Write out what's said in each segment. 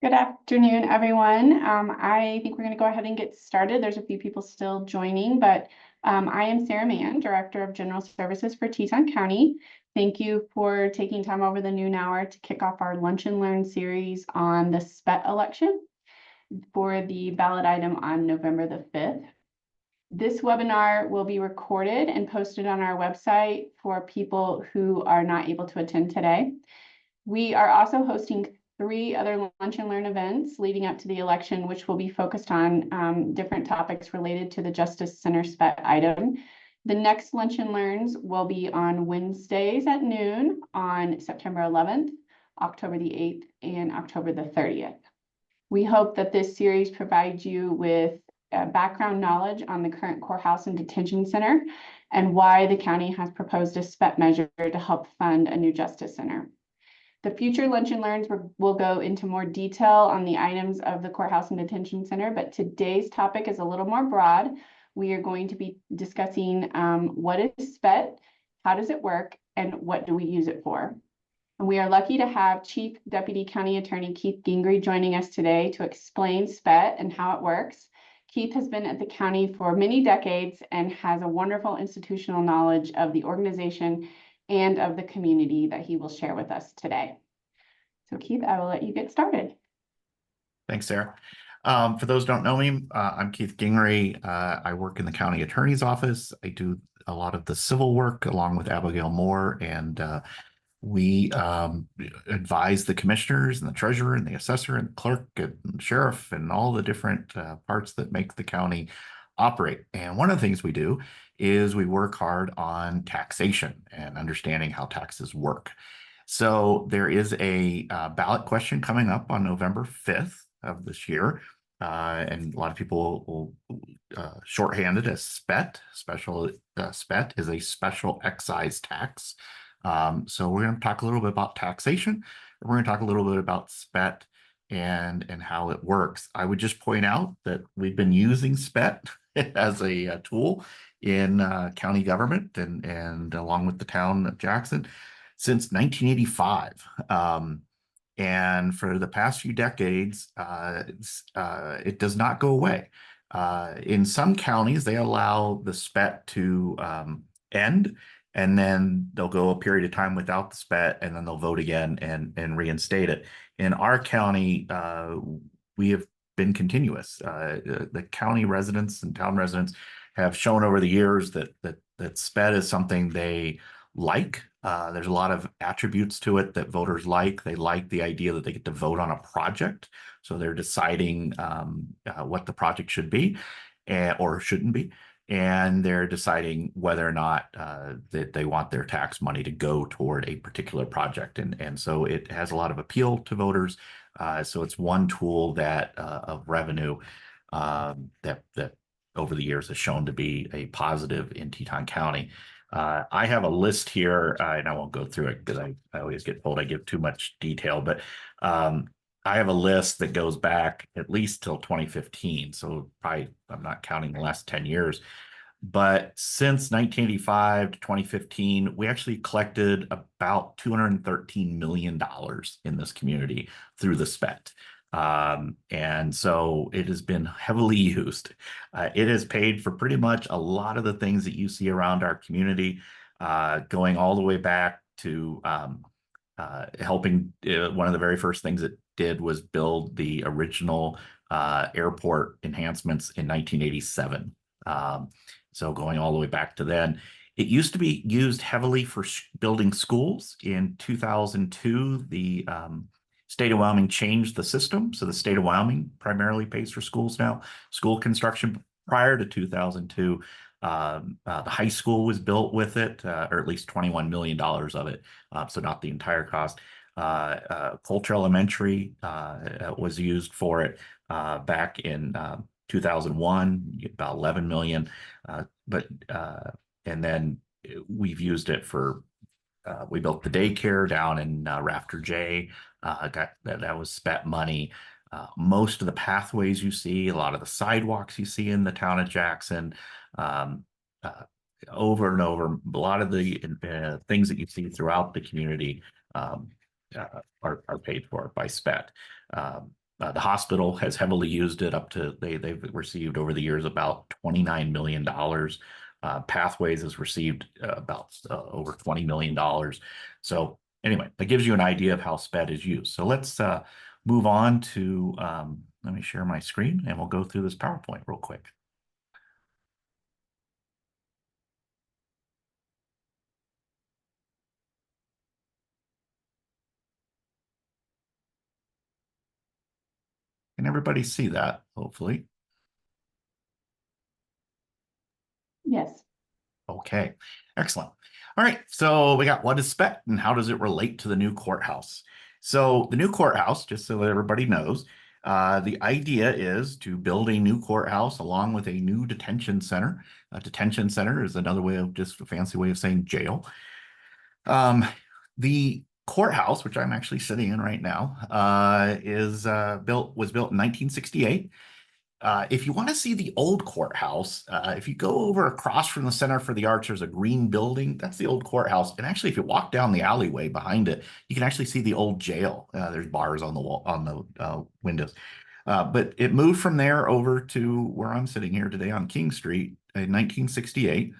Good afternoon, everyone. I think we're going to go ahead and get started. There's a few people still joining, but I am Sarah Mann, Director of General Services for Teton County. Thank you for taking time over the noon hour to kick off our Lunch and Learn series on the SPET election for the ballot item on November the 5th. This webinar will be recorded and posted on our website for people who are not able to attend today. We are also hosting 3 other Lunch and Learn events leading up to the election, which will be focused on different topics related to the Justice Center SPET item. The next Lunch and Learns will be on Wednesdays at noon on September 11th, October the 8th, and October the 30th. We hope that this series provides you with background knowledge on the current courthouse and detention center and why the county has proposed a SPET measure to help fund a new Justice Center. The future Lunch and Learns will go into more detail on the items of the Courthouse and Detention Center, but today's topic is a little more broad. We are going to be discussing what is SPET, how does it work, and what do we use it for? And we are lucky to have Chief Deputy County Attorney Keith Gingrey joining us today to explain SPET and how it works. Keith has been at the county for many decades and has a wonderful institutional knowledge of the organization and of the community that he will share with us today. So Keith, I will let you get started. Thanks, Sarah. For those who don't know me, I'm Keith Gingrey. I work in the county attorney's office. I do a lot of the civil work along with Abigail Moore, and we advise the commissioners and the treasurer and the assessor and the clerk and the sheriff and all the different parts that make the county operate. And one of the things we do is we work hard on taxation and understanding how taxes work. So there is a ballot question coming up on November 5th of this year. And a lot of people will shorthand it as SPET. SPET is a special excise tax. So we're going to talk a little bit about taxation. We're going to talk a little bit about SPET and how it works. I would just point out that we've been using SPET as a tool in county government and along with the town of Jackson since 1985. And for the past few decades, it does not go away. In some counties, they allow the SPET to end, and then they'll go a period of time without the SPET, and then they'll vote again and reinstate it. In our county, we have been continuous. The county residents and town residents have shown over the years that SPET is something they like. There's a lot of attributes to it that voters like. They like the idea that they get to vote on a project. So they're deciding what the project should be or shouldn't be. And they're deciding whether or not that they want their tax money to go toward a particular project. And so it has a lot of appeal to voters. So it's one tool that of revenue that over the years has shown to be a positive in Teton County. I have a list here, and I won't go through it because I always get told I give too much detail, but I have a list that goes back at least till 2015. So probably I'm not counting the last 10 years. But since 1985 to 2015, we actually collected about $213 million in this community through the SPET. And so it has been heavily used. It has paid for pretty much a lot of the things that you see around our community, going all the way back to helping. One of the very first things it did was build the original airport enhancements in 1987. So going all the way back to then. It used to be used heavily for building schools. In 2002, the state of Wyoming changed the system. So the state of Wyoming primarily pays for schools now. School construction prior to 2002, the high school was built with it, or at least $21 million of it. So not the entire cost. Coulter Elementary was used for it back in 2001, about 11 million. And then we've used it for, we built the daycare down in Rafter J. That was SPET money. Most of the pathways you see, a lot of the sidewalks you see in the town of Jackson, over and over, a lot of the things that you see throughout the community are paid for by SPET. The hospital has heavily used it up to they've received over the years about $29 million. Pathways has received about over $20 million. So anyway, that gives you an idea of how SPET is used. So let's move on to, let me share my screen and we'll go through this PowerPoint real quick. Can everybody see that, hopefully? Yes. Okay, excellent. All right, so we got what is SPET and how does it relate to the new courthouse? So the new courthouse, just so that everybody knows, the idea is to build a new courthouse along with a new detention center. A detention center is another way of just a fancy way of saying jail. The courthouse, which I'm actually sitting in right now, was built in 1968. If you want to see the old courthouse, if you go over across from the Center for the Arts, there's a green building. That's the old courthouse. And actually, if you walk down the alleyway behind it, you can actually see the old jail. There's bars on the wall, on the windows. But it moved from there over to where I'm sitting here today on King Street in 1968.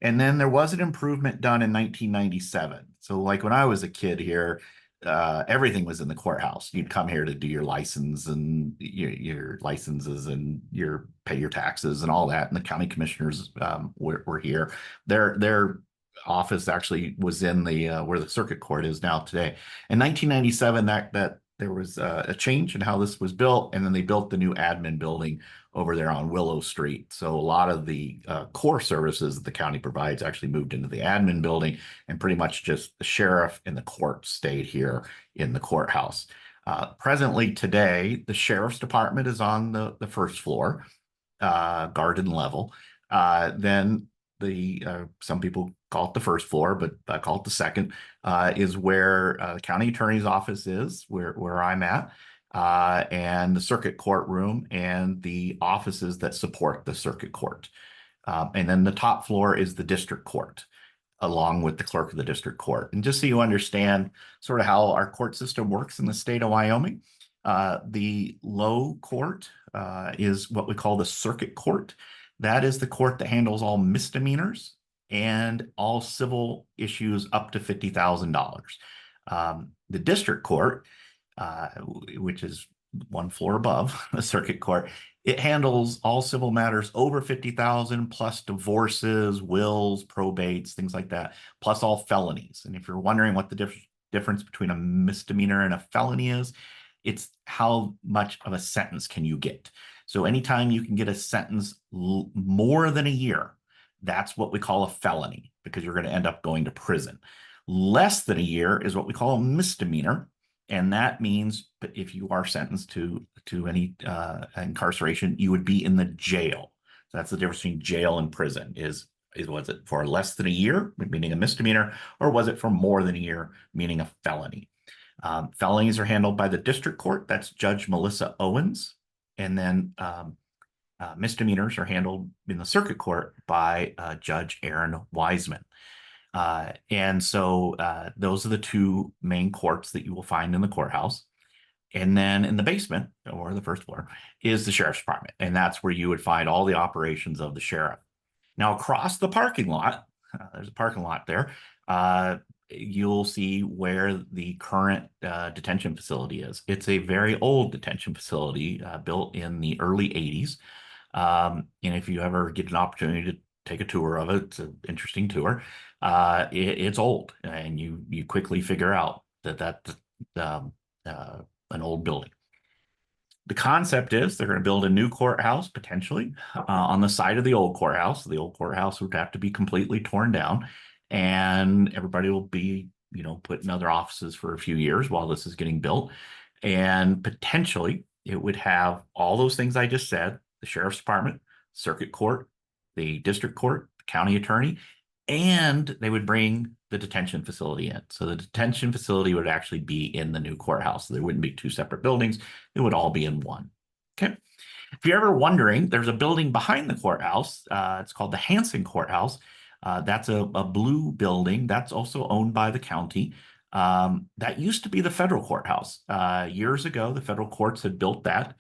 And then there was an improvement done in 1997. So like when I was a kid here, everything was in the courthouse. You'd come here to do your license and your licenses and your pay your taxes and all that. And the county commissioners were here. Their office actually was in the where the circuit court is now today. In 1997, that there was a change in how this was built, and then they built the new admin building over there on Willow Street. So a lot of the core services that the county provides actually moved into the admin building, and pretty much just the sheriff and the court stayed here in the courthouse. Presently today, the sheriff's department is on the first floor, garden level. Then some people call it the first floor, but I call it the second, is where the county attorney's office is, where I'm at, and the circuit court room and the offices that support the circuit court. And then the top floor is the district court, along with the clerk of the district court. And just so you understand sort of how our court system works in the state of Wyoming, the low court is what we call the circuit court. That is the court that handles all misdemeanors and all civil issues up to $50,000. The district court, which is one floor above the circuit court, it handles all civil matters over 50,000 plus divorces, wills, probates, things like that, plus all felonies. And if you're wondering what the difference between a misdemeanor and a felony is, it's how much of a sentence can you get. So anytime you can get a sentence more than a year, that's what we call a felony, because you're going to end up going to prison. Less than a year is what we call a misdemeanor. And that means that if you are sentenced to any incarceration, you would be in the jail. So that's the difference between jail and prison was it for less than a year, meaning a misdemeanor, or was it for more than a year, meaning a felony? Felonies are handled by the district court. That's Judge Melissa Owens. And then misdemeanors are handled in the circuit court by Judge Aaron Wiseman. And so those are the two main courts that you will find in the courthouse. And then in the basement, or the first floor, is the sheriff's department. And that's where you would find all the operations of the sheriff. Now, across the parking lot, there's a parking lot there, you'll see where the current detention facility is. It's a very old detention facility built in the early 80s. And if you ever get an opportunity to take a tour of it, it's an interesting tour. It's old, and you quickly figure out that that's an old building. The concept is they're going to build a new courthouse potentially on the side of the old courthouse. The old courthouse would have to be completely torn down, and everybody will be, put in other offices for a few years while this is getting built. And potentially it would have all those things I just said: the sheriff's department, circuit court, the district court, the county attorney, and they would bring the detention facility in. So the detention facility would actually be in the new courthouse. So there wouldn't be two separate buildings. It would all be in one. Okay. If you're ever wondering, there's a building behind the courthouse. It's called the Hanson Courthouse. That's a blue building. That's also owned by the county. That used to be the federal courthouse. Years ago, the federal courts had built that,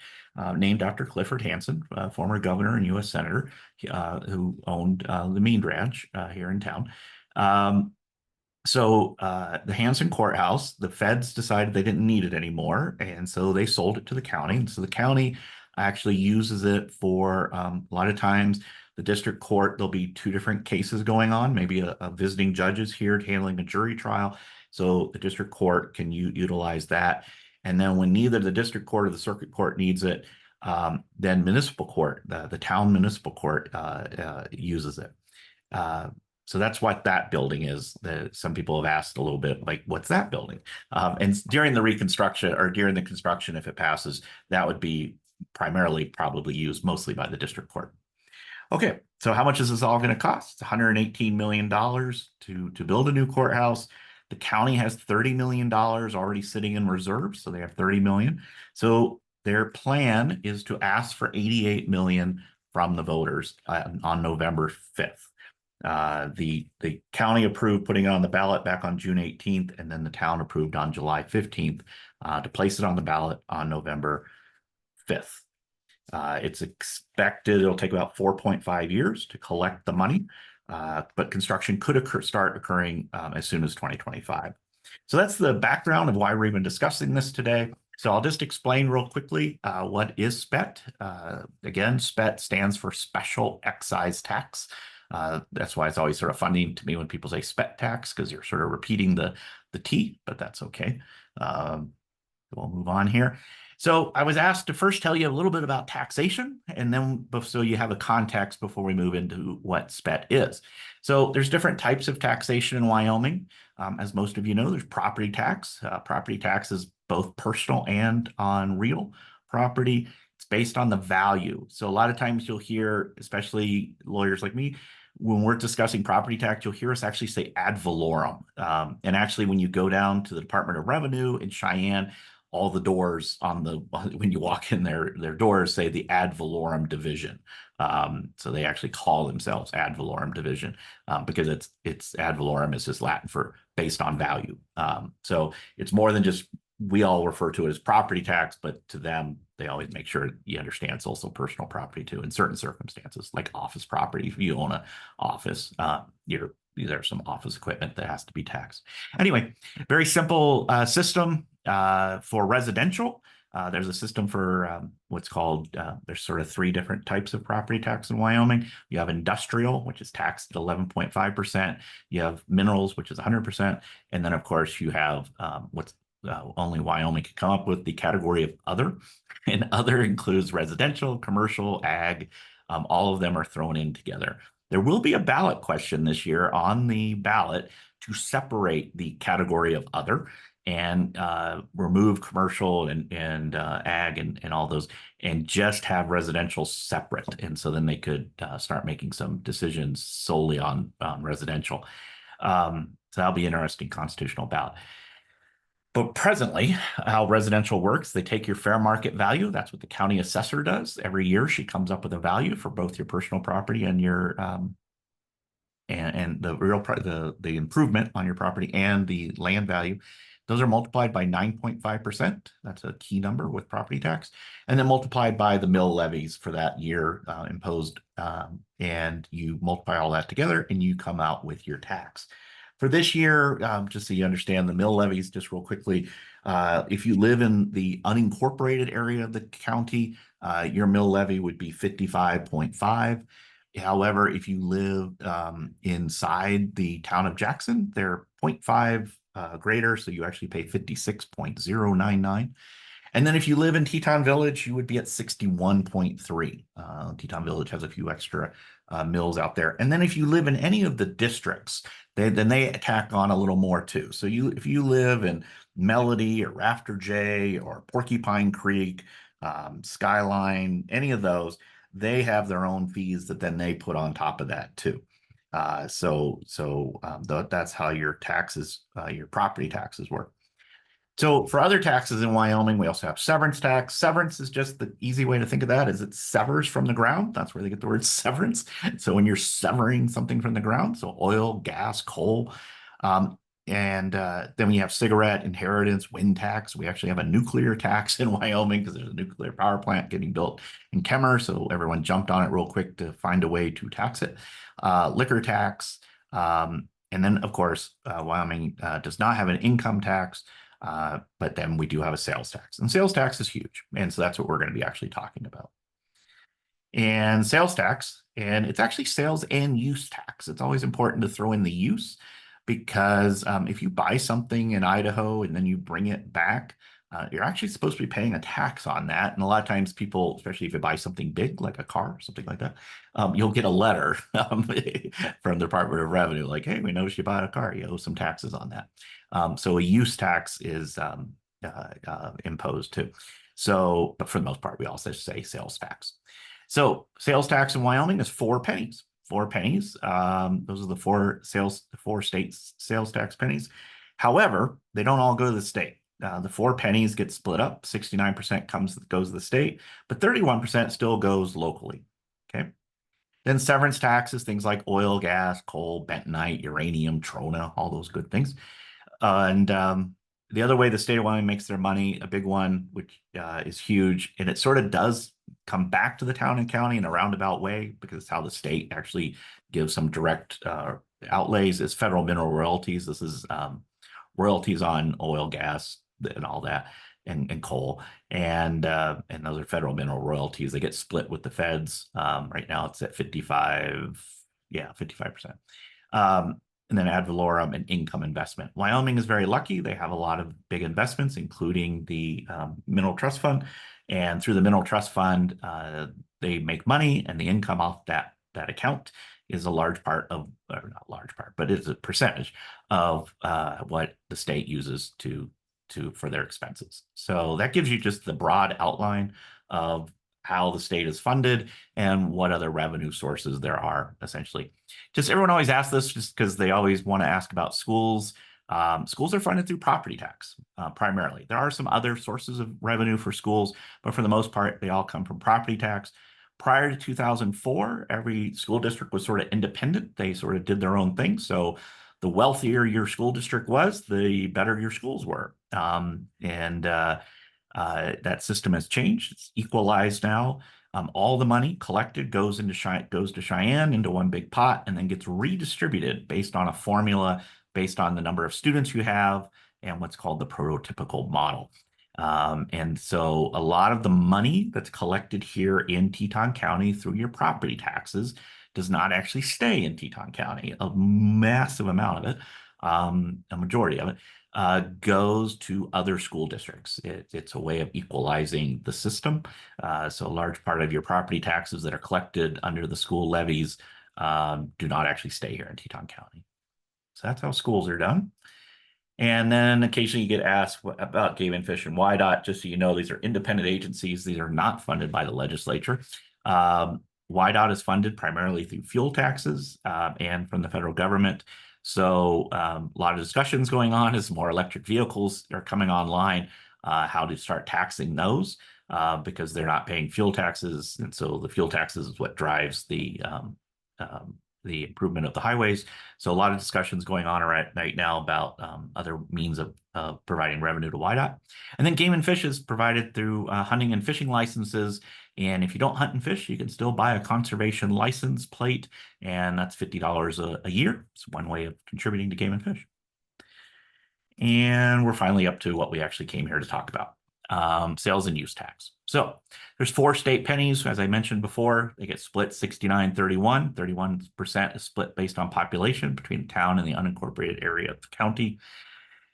named after Clifford Hansen, former governor and U.S. senator, who owned the Mead Ranch here in town. The Hansen courthouse, the feds decided they didn't need it anymore, and so they sold it to the county. And so the county actually uses it for a lot of times the district court. There'll be two different cases going on. Maybe a visiting judge is here handling a jury trial, so the district court can utilize that. And then when neither the district court or the circuit court needs it, then municipal court, the town municipal court, uses it. So that's what that building is. Some people have asked a little bit, like, what's that building? And during the reconstruction or during the construction, if it passes, that would be primarily probably used mostly by the district court. Okay, so how much is this all going to cost? It's $118 million to build a new courthouse. The county has $30 million already sitting in reserves, so they have $30 million. So their plan is to ask for $88 million from the voters on November 5th. The county approved putting it on the ballot back on June 18th, and then the town approved on July 15th to place it on the ballot on November 5th. It's expected it'll take about 4.5 years to collect the money, but construction could start occurring as soon as 2025. So that's the background of why we're even discussing this today. So I'll just explain real quickly what is SPET. Again, SPET stands for Special Excise Tax. That's why it's always sort of funny to me when people say SPET tax, because you're sort of repeating the T, but that's okay. We'll move on here. So I was asked to first tell you a little bit about taxation, and then so you have a context before we move into what SPET is. So there's different types of taxation in Wyoming. As most of you know, there's property tax. Property tax is both personal and on real property. It's based on the value. So a lot of times you'll hear, especially lawyers like me, when we're discussing property tax, you'll hear us actually say ad valorem. And actually, when you go down to the Department of Revenue in Cheyenne, all the doors when you walk in their doors say the ad valorem division. So they actually call themselves ad valorem division because it's ad valorem is just Latin for based on value. So it's more than just, we all refer to it as property tax, but to them, they always make sure you understand it's also personal property too in certain circumstances, like office property. If you own an office, there's some office equipment that has to be taxed. Anyway, very simple system for residential. There's a system for what's called, there's sort of three different types of property tax in Wyoming. You have industrial, which is taxed at 11.5%. You have minerals, which is 100%. And then, of course, you have what's only Wyoming could come up with, the category of other. And other includes residential, commercial, ag. All of them are thrown in together. There will be a ballot question this year on the ballot to separate the category of other and remove commercial and ag and all those, and just have residential separate. And so then they could start making some decisions solely on residential. So that'll be an interesting constitutional ballot. But presently, how residential works, they take your fair market value. That's what the county assessor does. Every year, she comes up with a value for both your personal property and your and the the improvement on your property and the land value. Those are multiplied by 9.5%. That's a key number with property tax, and then multiplied by the mill levies for that year imposed, and you multiply all that together, and you come out with your tax. For this year, just so you understand the mill levies, just real quickly, if you live in the unincorporated area of the county, your mill levy would be 55.5. However, if you live inside the town of Jackson, they're 0.5 greater, so you actually pay 56.099. And then if you live in Teton Village, you would be at 61.3. Teton Village has a few extra mills out there. And then if you live in any of the districts, then they tack on a little more too. So if you live in Melody or Rafter J or Porcupine Creek, Skyline, any of those, they have their own fees that then they put on top of that too. That's how your taxes, your property taxes work. So for other taxes in Wyoming, we also have severance tax. Severance is just the easy way to think of that is it severs from the ground. That's where they get the word severance. So when you're severing something from the ground, so oil, gas, coal, And then we have cigarette, inheritance, wind tax. We actually have a nuclear tax in Wyoming because there's a nuclear power plant getting built in Kemmer. So everyone jumped on it real quick to find a way to tax it. Liquor tax. And then, of course, Wyoming does not have an income tax, but then we do have a sales tax. And sales tax is huge. And so that's what we're going to be actually talking about. And sales tax, and it's actually sales and use tax. It's always important to throw in the use because if you buy something in Idaho and then you bring it back, you're actually supposed to be paying a tax on that. And a lot of times people, especially if you buy something big, like a car or something like that, you'll get a letter from the Department of Revenue, like, hey, we noticed you bought a car, you owe some taxes on that. So a use tax is imposed too. So, but for the most part, we also say sales tax. So sales tax in Wyoming is 4 pennies. 4 pennies. Those are the four states sales tax pennies. However, they don't all go to the state. The 4 pennies get split up. 69% goes to the state, but 31% still goes locally. Okay. Then severance taxes, things like oil, gas, coal, bentonite, uranium, trona, all those good things. And the other way the state of Wyoming makes their money, a big one, which is huge, and it sort of does come back to the town and county in a roundabout way because it's how the state actually gives some direct outlays, is federal mineral royalties. This is royalties on oil, gas, and all that, and coal, and those are federal mineral royalties. They get split with the feds. Right now, it's at 55, yeah, 55%. And then ad valorem and income investment. Wyoming is very lucky. They have a lot of big investments, including the Mineral Trust Fund. And through the Mineral Trust Fund, they make money, and the income off that account is a large part of, or not large part, but it's a percentage of what the state uses for their expenses. So that gives you just the broad outline of how the state is funded and what other revenue sources there are, essentially. Just everyone always asks this just because they always want to ask about schools. Schools are funded through property tax, primarily. There are some other sources of revenue for schools, but for the most part, they all come from property tax. Prior to 2004, every school district was sort of independent. They sort of did their own thing. So the wealthier your school district was, the better your schools were. That system has changed. It's equalized now. All the money collected goes to Cheyenne into one big pot and then gets redistributed based on a formula based on the number of students you have and what's called the prototypical model. And so a lot of the money that's collected here in Teton County through your property taxes does not actually stay in Teton County. A massive amount of it, a majority of it, goes to other school districts. It's a way of equalizing the system. So a large part of your property taxes that are collected under the school levies do not actually stay here in Teton County. So that's how schools are done. And then occasionally you get asked about Game and Fish and WYDOT. Just so you know, these are independent agencies. These are not funded by the legislature. WYDOT is funded primarily through fuel taxes and from the federal government. So a lot of discussions going on as more electric vehicles are coming online, how to start taxing those because they're not paying fuel taxes. And so the fuel taxes is what drives the improvement of the highways. So a lot of discussions going on right now about other means of providing revenue to WYDOT. And then Game and Fish is provided through hunting and fishing licenses. And if you don't hunt and fish, you can still buy a conservation license plate, and that's $50 a year. It's one way of contributing to Game and Fish. And we're finally up to what we actually came here to talk about. Sales and use tax. So there's 4 state pennies. As I mentioned before, they get split 69-31. 31% is split based on population between the town and the unincorporated area of the county.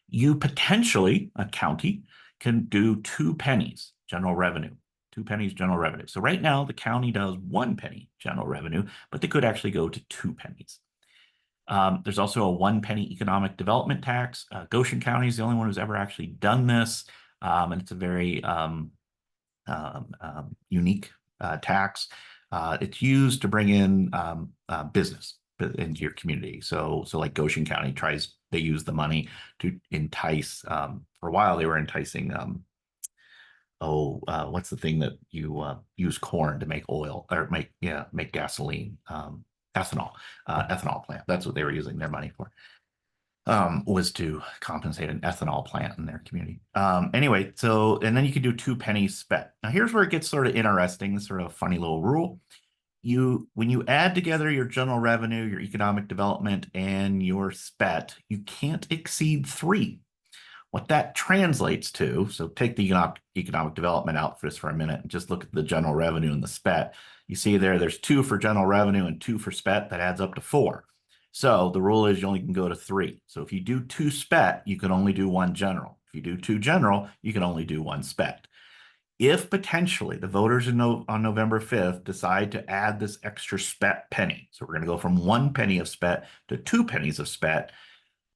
You potentially, a county, can do 2 pennies general revenue. 2 pennies general revenue. So right now, the county does 1 penny general revenue, but they could actually go to 2 pennies. There's also a 1 penny economic development tax. Goshen County is the only one who's ever actually done this. And it's a very unique tax. It's used to bring in business into your community. So like Goshen County they use the money to entice, for a while they were enticing, what's the thing that you use corn to make oil or make gasoline, ethanol plant. That's what they were using their money for. was to compensate an ethanol plant in their community. Anyway, so, and then you can do 2 pennies SPET. Now here's where it gets sort of interesting, sort of a funny little rule. When you add together your general revenue, your economic development, and your SPET, you can't exceed 3. What that translates to, so take the economic development out for just for a minute and just look at the general revenue and the SPET. You see there's 2 for general revenue and 2 for SPET. That adds up to 4. So the rule is you only can go to 3. So if you do 2 SPET, you can only do 1 general. If you do 2 general, you can only do 1 SPET. If potentially the voters on November 5th decide to add this extra SPET penny, so we're going to go from 1 penny of SPET to 2 pennies of SPET,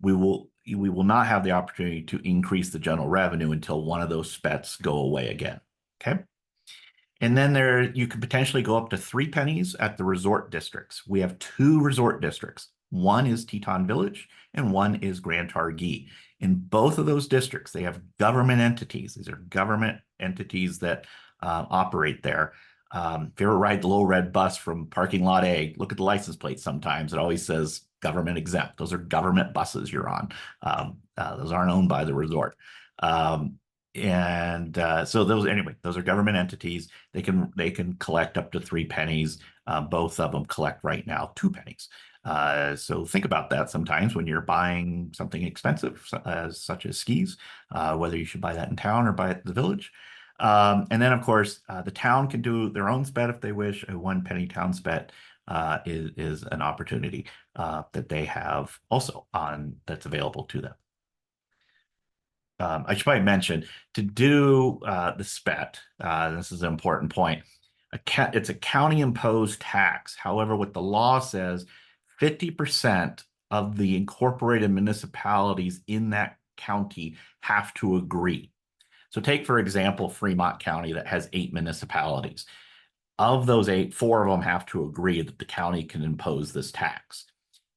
we will not have the opportunity to increase the general revenue until one of those SPETs go away again. Okay. And then you could potentially go up to 3 pennies at the resort districts. We have 2 resort districts. One is Teton Village and one is Grand Targhee. In both of those districts, they have government entities. These are government entities that operate there. If you ever ride the little red bus from parking lot A, look at the license plate sometimes. It always says government exempt. Those are government buses you're on. Those aren't owned by the resort. So those are government entities. They can collect up to 3 pennies. Both of them collect right now 2 pennies. So think about that sometimes when you're buying something expensive, such as skis, whether you should buy that in town or buy it at the village. And then, of course, the town can do their own SPET if they wish. A 1 penny town SPET is an opportunity that they have also that's available to them. I should probably mention to do the SPET. This is an important point. It's a county imposed tax. However, what the law says, 50% of the incorporated municipalities in that county have to agree. So take, for example, Fremont County that has 8 municipalities. Of those 8, 4 of them have to agree that the county can impose this tax.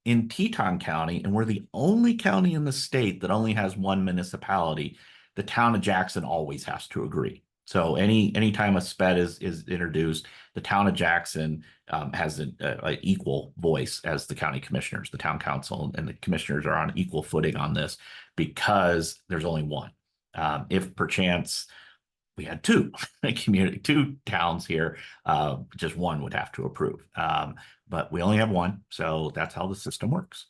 In Teton County, and we're the only county in the state that only has 1 municipality, the town of Jackson always has to agree. So anytime a SPET is introduced, the town of Jackson has an equal voice as the county commissioners. The town council and the commissioners are on equal footing on this because there's only 1. If perchance we had 2 2 towns here, just 1 would have to approve. But we only have 1, so that's how the system works.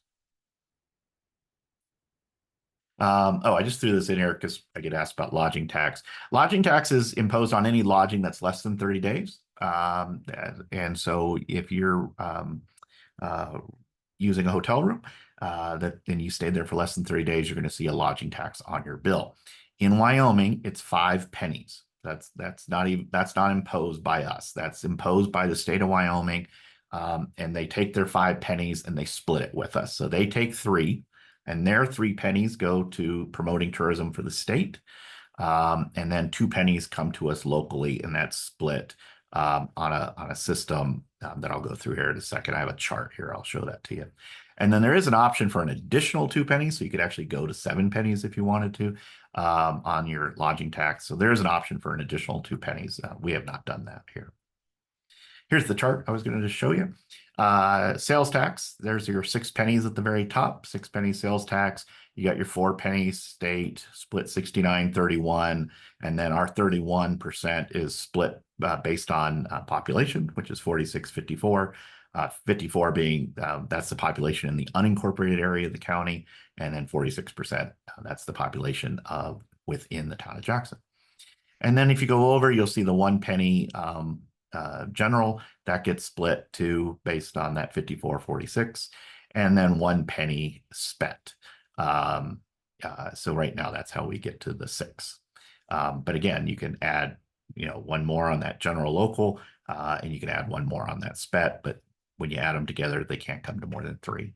I just threw this in here because I get asked about lodging tax. Lodging tax is imposed on any lodging that's less than 30 days. And so if you're using a hotel room and you stayed there for less than 30 days, you're going to see a lodging tax on your bill. In Wyoming, it's 5 pennies. That's not imposed by us. That's imposed by the state of Wyoming. And they take their 5 pennies and they split it with us. So they take 3, and their 3 pennies go to promoting tourism for the state. And then 2 pennies come to us locally, and that's split on a system that I'll go through here in a second. I have a chart here. I'll show that to you. And then there is an option for an additional 2 pennies. So you could actually go to 7 pennies if you wanted to on your lodging tax. So there's an option for an additional 2 pennies. We have not done that here. Here's the chart I was going to just show you. Sales tax, there's your 6 pennies at the very top, 6 penny sales tax. You got your 4 pennies state, split 69-31. And then our 31% is split based on population, which is 46-54. 54 being, that's the population in the unincorporated area of the county. And then 46%, that's the population within the town of Jackson. And then if you go over, you'll see the 1 penny general that gets split to based on that 54-46, and then 1 penny SPET. So right now that's how we get to the 6. But again, you can add 1 more on that general local, and you can add 1 more on that SPET, but when you add them together, they can't come to more than 3.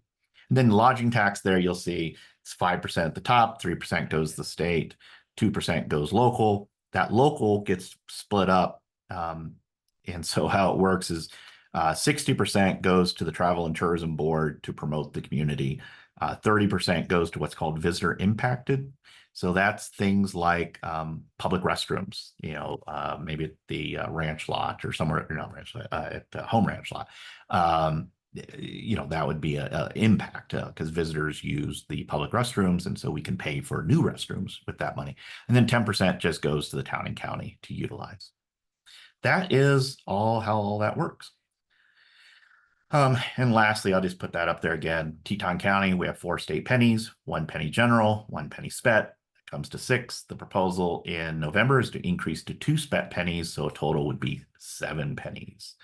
And then lodging tax there, you'll see it's 5% at the top, 3% goes to the state, 2% goes local. That local gets split up. And so how it works is 60% goes to the Travel and Tourism Board to promote the community. 30% goes to what's called visitor impacted. So that's things like public restrooms, maybe at the ranch lot or somewhere, not ranch lot, at the home ranch lot. that would be a impact because visitors use the public restrooms, and so we can pay for new restrooms with that money. And then 10% just goes to the town and county to utilize. That is how all that works. And lastly, I'll just put that up there again. Teton County, we have 4 state pennies, 1 penny general, 1 penny SPET. It comes to 6. The proposal in November is to increase to 2 SPET pennies, so a total would be 7 pennies.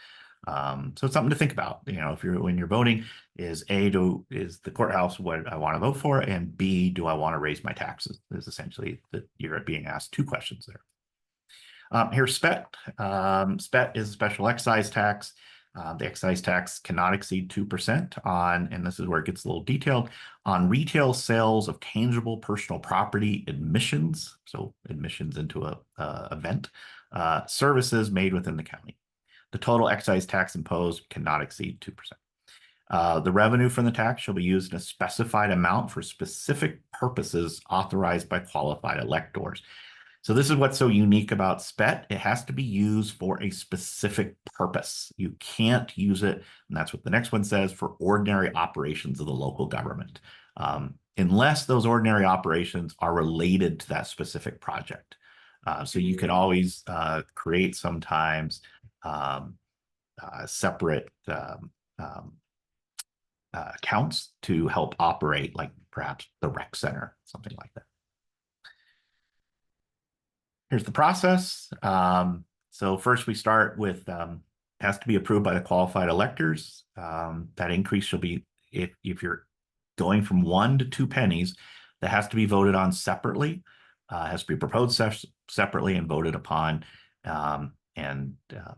So it's something to think about. When you're voting, is the courthouse what I want to vote for, and B, do I want to raise my taxes? Is essentially that you're being asked 2 questions there. Here's SPET. SPET is a special excise tax. The excise tax cannot exceed 2% on, and this is where it gets a little detailed, on retail sales of tangible personal property admissions, so admissions into a event, services made within the county. The total excise tax imposed cannot exceed 2%. The revenue from the tax shall be used in a specified amount for specific purposes authorized by qualified electors. So this is what's so unique about SPET. It has to be used for a specific purpose. You can't use it, and that's what the next one says, for ordinary operations of the local government, unless those ordinary operations are related to that specific project. So you can always create sometimes separate accounts to help operate, like perhaps the rec center, something like that. Here's the process. So first we start with, has to be approved by the qualified electors. That increase shall be, if you're going from 1 to 2 pennies, that has to be voted on separately, has to be proposed separately and voted upon. And the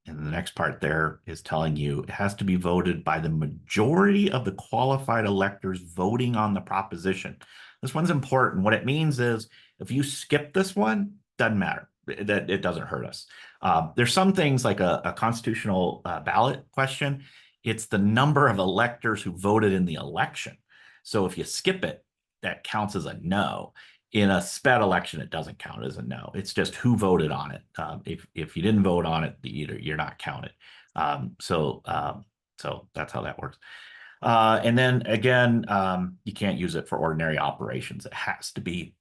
next part there is telling you it has to be voted by the majority of the qualified electors voting on the proposition. This one's important. What it means is if you skip this one, doesn't matter. It doesn't hurt us. There's some things like a constitutional ballot question. It's the number of electors who voted in the election. So if you skip it, that counts as a no. In a SPET election, it doesn't count as a no. It's just who voted on it. If you didn't vote on it, you're not counted. So that's how that works. And then again, you can't use it for ordinary operations. It has to be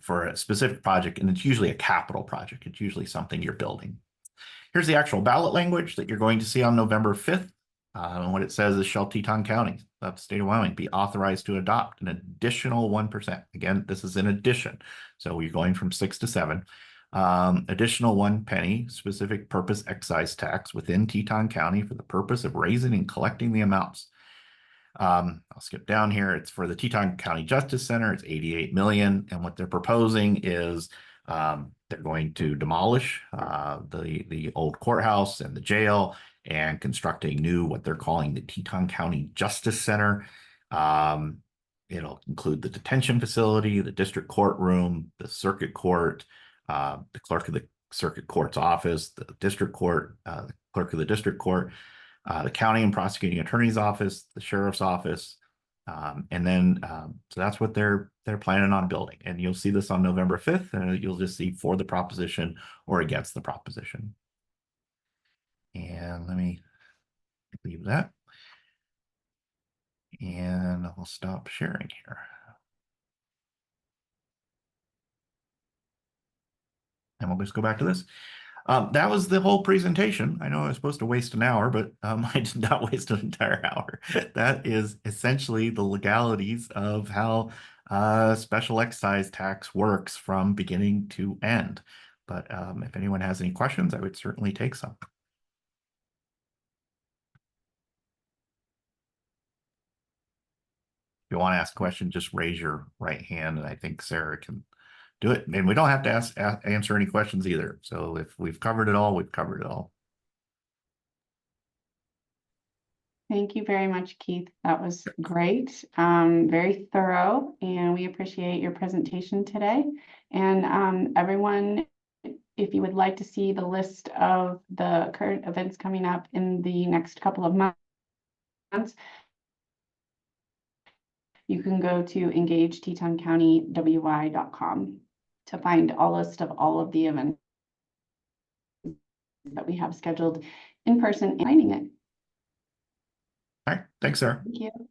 for a specific project, and it's usually a capital project. It's usually something you're building. Here's the actual ballot language that you're going to see on November 5th. And what it says is, shall Teton County, the state of Wyoming, be authorized to adopt an additional 1%. Again, this is an addition. So we're going from 6 to 7. Additional 1 penny specific purpose excise tax within Teton County for the purpose of raising and collecting the amounts. I'll skip down here. It's for the Teton County Justice Center. It's 88 million. And what they're proposing is they're going to demolish the old courthouse and the jail and construct a new, what they're calling the Teton County Justice Center. It'll include the detention facility, the district courtroom, the circuit court, the clerk of the circuit court's office, the district court, the clerk of the district court, the county and prosecuting attorney's office, the sheriff's office, and then so that's what they're planning on building. And you'll see this on November 5th, and you'll just see for the proposition or against the proposition. And let me leave that, and I'll stop sharing here. And we'll just go back to this. That was the whole presentation. I know I was supposed to waste an hour, but I did not waste an entire hour. That is essentially the legalities of how special excise tax works from beginning to end. But if anyone has any questions, I would certainly take some. If you want to ask a question, just raise your right hand, and I think Sarah can do it. And we don't have to answer any questions either. So if we've covered it all, we've covered it all. Thank you very much, Keith. That was great, very thorough, and we appreciate your presentation today. And everyone, if you would like to see the list of the current events coming up in the next couple of months, you can go to engagetetoncountywy.com to find a list of all of the events that we have scheduled in person and finding it. Thanks, Sarah. Thank you.